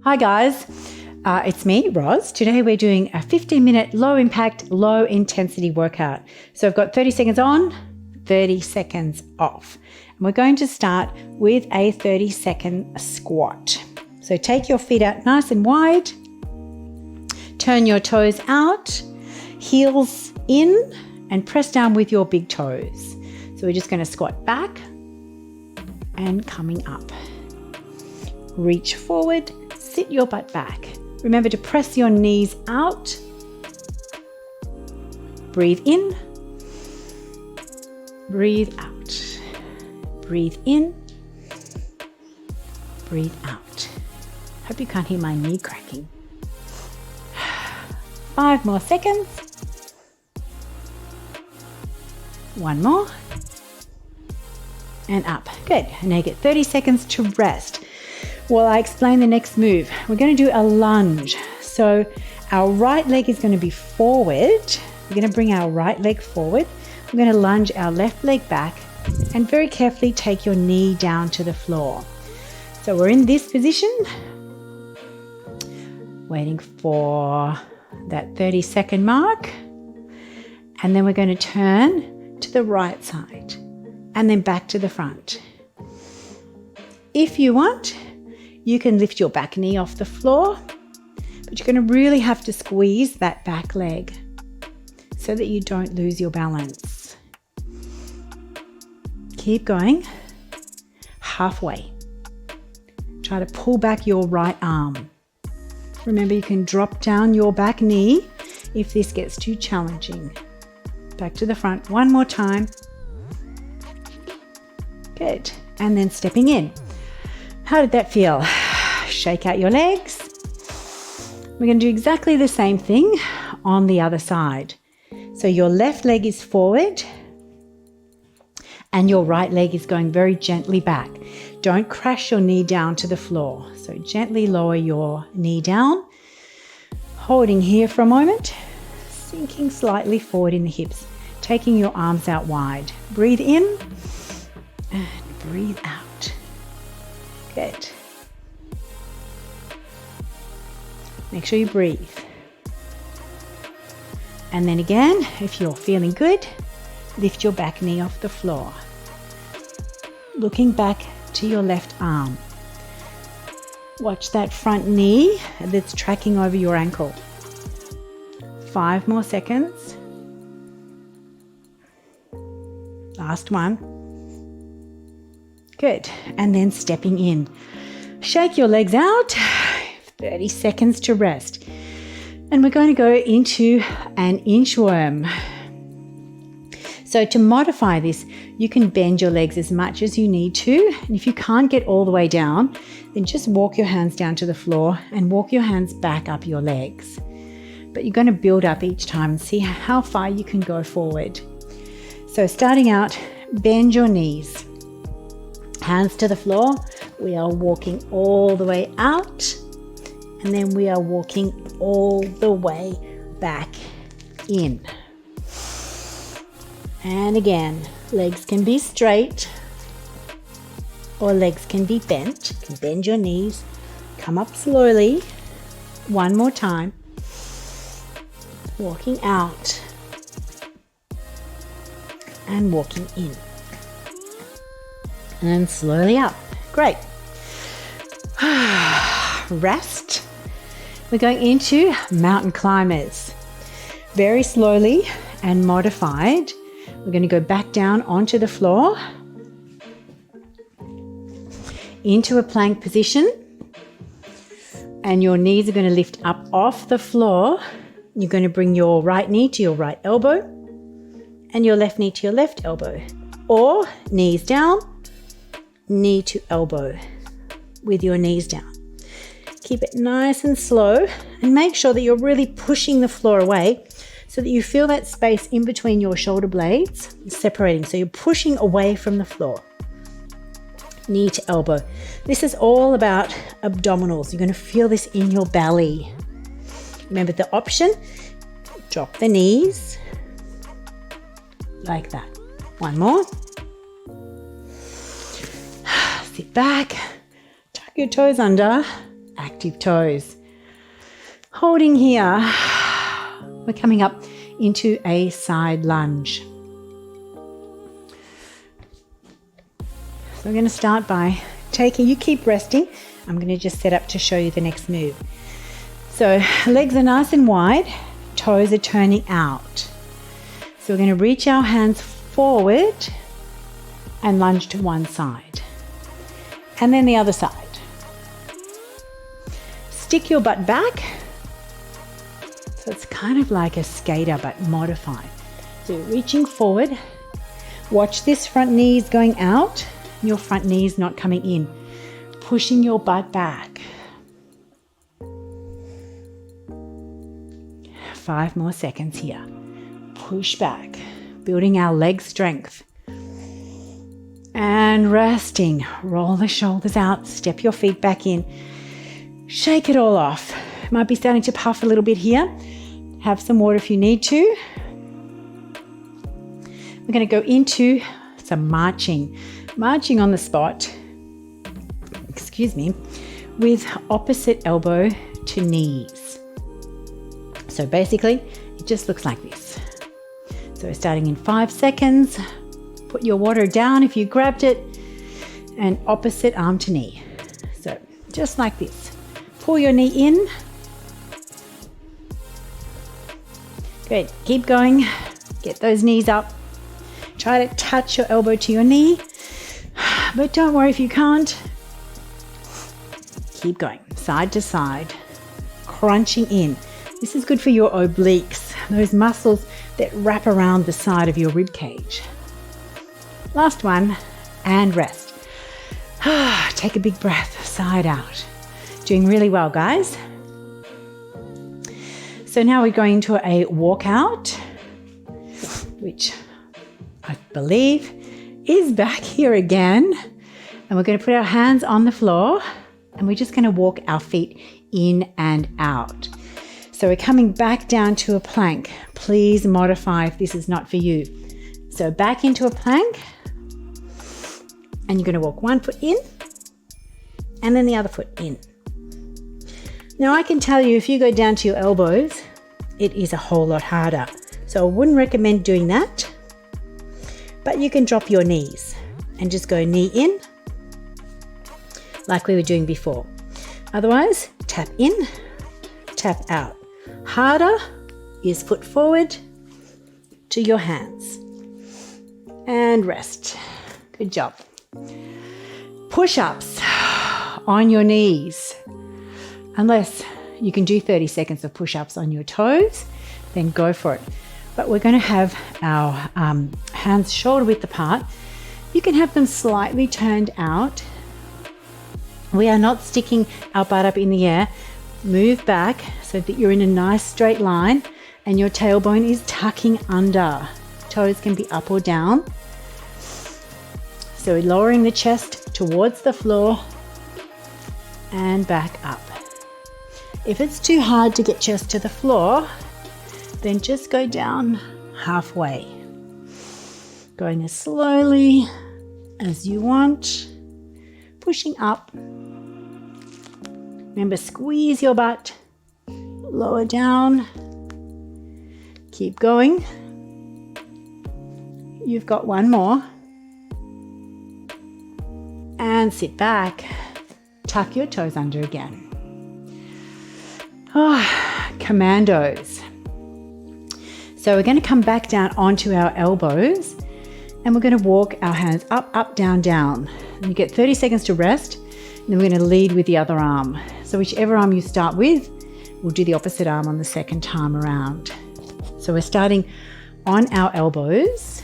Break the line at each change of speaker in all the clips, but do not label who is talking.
Hi guys, it's me, Roz. Today we're doing a 15-minute low-impact, low-intensity workout. So I've got 30 seconds on, 30 seconds off. And we're going to start with a 30-second squat. So take your feet out nice and wide, turn your toes out, heels in, and press down with your big toes. So we're just going to squat back and coming up. Reach forward, sit your butt back. Remember to press your knees out. Breathe in, breathe out. Breathe in, breathe out. Hope you can't hear my knee cracking. 5 more seconds. 1 more. And up. Good. And now you get 30 seconds to rest. While I explain the next move, we're going to do a lunge. So our right leg is going to be forward. We're going to bring our right leg forward. We're going to lunge our left leg back and very carefully take your knee down to the floor. So we're in this position, waiting for that 30-second mark. And then we're going to turn to the right side and then back to the front. If you want, you can lift your back knee off the floor, but you're going to really have to squeeze that back leg so that you don't lose your balance. Keep going. Halfway. Try to pull back your right arm. Remember, you can drop down your back knee if this gets too challenging. Back to the front. One more time. Good. And then stepping in. How did that feel? Shake out your legs. We're going to do exactly the same thing on the other side. So your left leg is forward and your right leg is going very gently back. Don't crash your knee down to the floor. So gently lower your knee down, holding here for a moment, sinking slightly forward in the hips, taking your arms out wide. Breathe in and breathe out. Good. Make sure you breathe. And then again, if you're feeling good, lift your back knee off the floor. Looking back to your left arm. Watch that front knee that's tracking over your ankle. 5 more seconds. Last one. Good. And then stepping in. Shake your legs out. 30 seconds to rest. And we're going to go into an inchworm. So to modify this, you can bend your legs as much as you need to. And if you can't get all the way down, then just walk your hands down to the floor and walk your hands back up your legs. But you're going to build up each time and see how far you can go forward. So starting out, bend your knees. Hands to the floor. We are walking all the way out. And then we are walking all the way back in. And again, legs can be straight or legs can be bent. You can bend your knees. Come up slowly. One more time. Walking out. And walking in. And slowly up. Great. Rest. We're going into mountain climbers. Very slowly and modified. We're going to go back down onto the floor. Into a plank position. And your knees are going to lift up off the floor. You're going to bring your right knee to your right elbow. And your left knee to your left elbow. Or knees down. Knee to elbow with your knees down. Keep it nice and slow and make sure that you're really pushing the floor away so that you feel that space in between your shoulder blades separating. So you're pushing away from the floor. Knee to elbow. This is all about abdominals. You're going to feel this in your belly. Remember the option, drop the knees like that. One more. Sit back, tuck your toes under active toes. Holding here, we're coming up into a side lunge. So we're going to start by you keep resting. I'm going to just set up to show you the next move. So legs are nice and wide, toes are turning out. So we're going to reach our hands forward and lunge to one side. And then the other side. Stick your butt back. So it's kind of like a skater but modified. So you're reaching forward. Watch this front knees going out, your front knees not coming in. Pushing your butt back. 5 more seconds here. Push back, building our leg strength. And resting. Roll the shoulders out, step your feet back in. Shake it all off. Might be starting to puff a little bit here. Have some water if you need to. We're going to go into some marching. Marching on the spot. With opposite elbow to knees. So basically, it just looks like this. So starting in 5 seconds, put your water down if you grabbed it, and opposite arm to knee. So just like this. Pull your knee in. Good, keep going. Get those knees up. Try to touch your elbow to your knee, but don't worry if you can't. Keep going, side to side, crunching in. This is good for your obliques, those muscles that wrap around the side of your rib cage. Last one, and rest. Take a big breath, side out. Doing really well, guys. So now we're going to a walkout, which I believe is back here again. And we're going to put our hands on the floor. And we're just going to walk our feet in and out. So we're coming back down to a plank. Please modify if this is not for you. So back into a plank. And you're going to walk one foot in. And then the other foot in. Now I can tell you if you go down to your elbows, it is a whole lot harder. So I wouldn't recommend doing that. But you can drop your knees and just go knee in. Like we were doing before. Otherwise, tap in, tap out. Harder is foot forward to your hands. And rest. Good job. Push-ups on your knees. Unless you can do 30 seconds of push-ups on your toes, then go for it. But we're going to have our hands shoulder width apart. You can have them slightly turned out. We are not sticking our butt up in the air. Move back so that you're in a nice straight line and your tailbone is tucking under. Toes can be up or down. So we're lowering the chest towards the floor and back up. If it's too hard to get chest to the floor, then just go down halfway. Going as slowly as you want. Pushing up. Remember, squeeze your butt. Lower down. Keep going. You've got one more. And sit back. Tuck your toes under again. Commandos. So we're going to come back down onto our elbows and we're going to walk our hands up, up, down, down. And you get 30 seconds to rest, and then we're going to lead with the other arm. So whichever arm you start with, we'll do the opposite arm on the second time around. So we're starting on our elbows.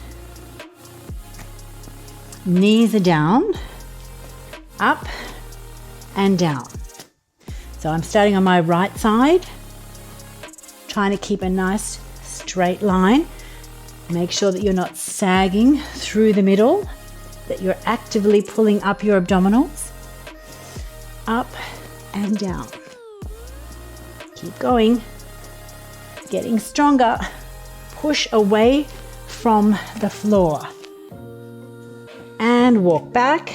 Knees are down, up and down. So I'm starting on my right side, trying to keep a nice straight line. Make sure that you're not sagging through the middle, that you're actively pulling up your abdominals. Up and down. Keep going. Getting stronger. Push away from the floor. And walk back.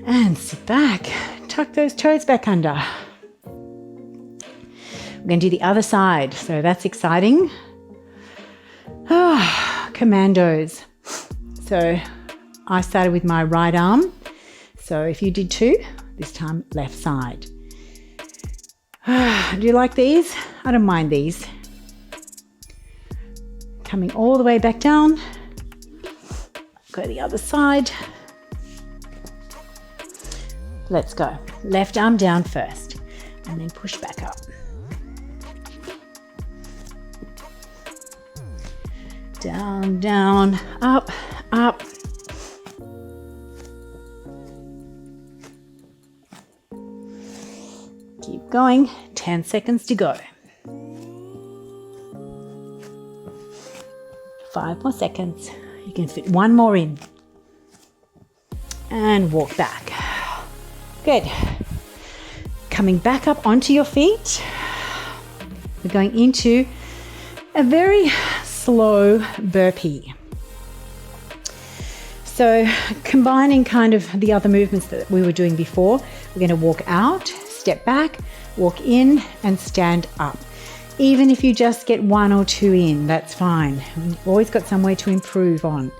And sit back. Tuck those toes back under. We're going to do the other side. So that's exciting. Commandos. So I started with my right arm. So if you did too, this time left side. Do you like these? I don't mind these. Coming all the way back down. Go the other side. Let's go. Left arm down first and then push back up. Down, down, up, up. Keep going. 10 seconds to go. 5 more seconds. You can fit one more in. And walk back. Good. Coming back up onto your feet. We're going into a very slow burpee. So combining kind of the other movements that we were doing before, we're going to walk out, step back, walk in and stand up. Even if you just get 1 or 2 in, that's fine. You've always got some way to improve on.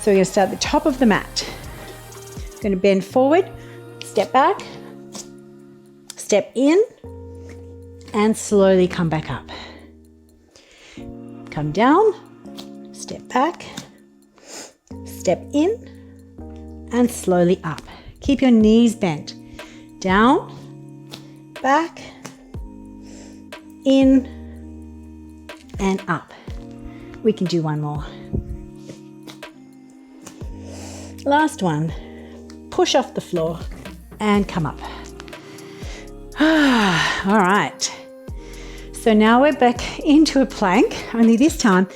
So you're going to start at the top of the mat. Going to bend forward, step back, step in, and slowly come back up. Come down, step back, step in, and slowly up. Keep your knees bent. Down, back, in, and up. We can do one more. Last one. Push off the floor and come up. All right. So now we're back into a plank, only this time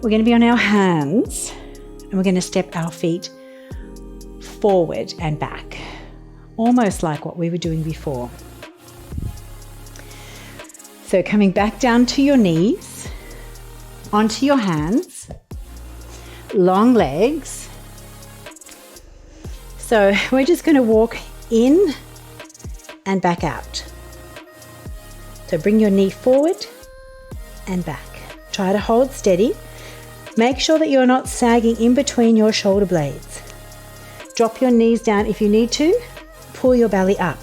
we're going to be on our hands and we're going to step our feet forward and back, almost like what we were doing before. So coming back down to your knees, onto your hands, long legs. So we're just going to walk in and back out. So bring your knee forward and back. Try to hold steady. Make sure that you're not sagging in between your shoulder blades. Drop your knees down if you need to. Pull your belly up.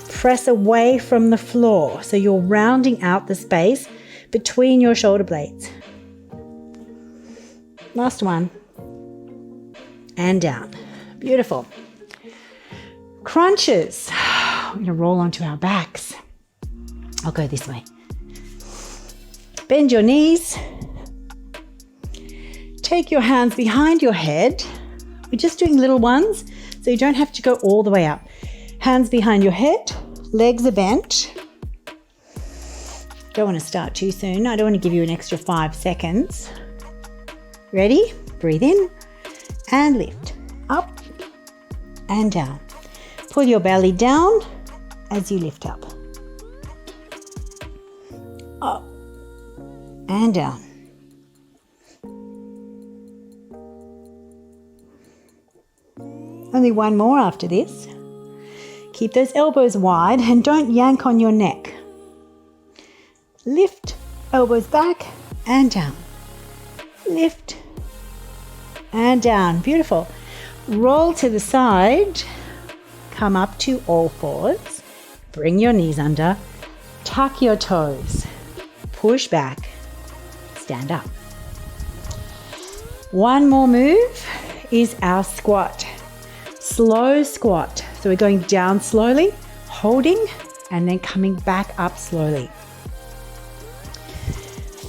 Press away from the floor so you're rounding out the space between your shoulder blades. Last one. And down. Beautiful. Crunches. We're going to roll onto our backs. I'll go this way. Bend your knees. Take your hands behind your head. We're just doing little ones, so you don't have to go all the way up. Hands behind your head, legs are bent. Don't want to start too soon. I don't want to give you an extra 5 seconds. Ready? Breathe in and lift. Up and down. Pull your belly down as you lift up. Up and down. Only one more after this. Keep those elbows wide and don't yank on your neck. Lift, elbows back and down. Lift and down. Beautiful. Roll to the side. Come up to all fours. Bring your knees under. Tuck your toes. Push back. Stand up. One more move is our squat. Slow squat. So we're going down slowly, holding, and then coming back up slowly.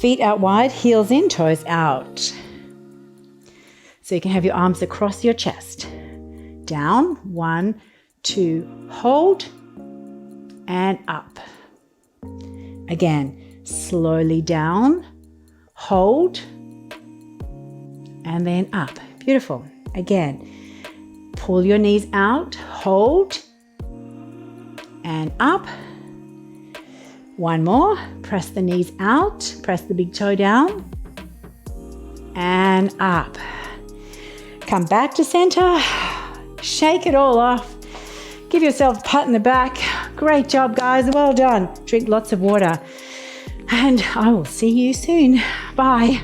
Feet out wide, heels in, toes out. So you can have your arms across your chest. Down, 1, 2, hold, and up. Again, slowly down, hold, and then up. Beautiful. Again, pull your knees out, hold, and up. One more. Press the knees out, press the big toe down, and up. Come back to center. Shake it all off. Give yourself a pat in the back. Great job, guys. Well done. Drink lots of water. And I will see you soon. Bye.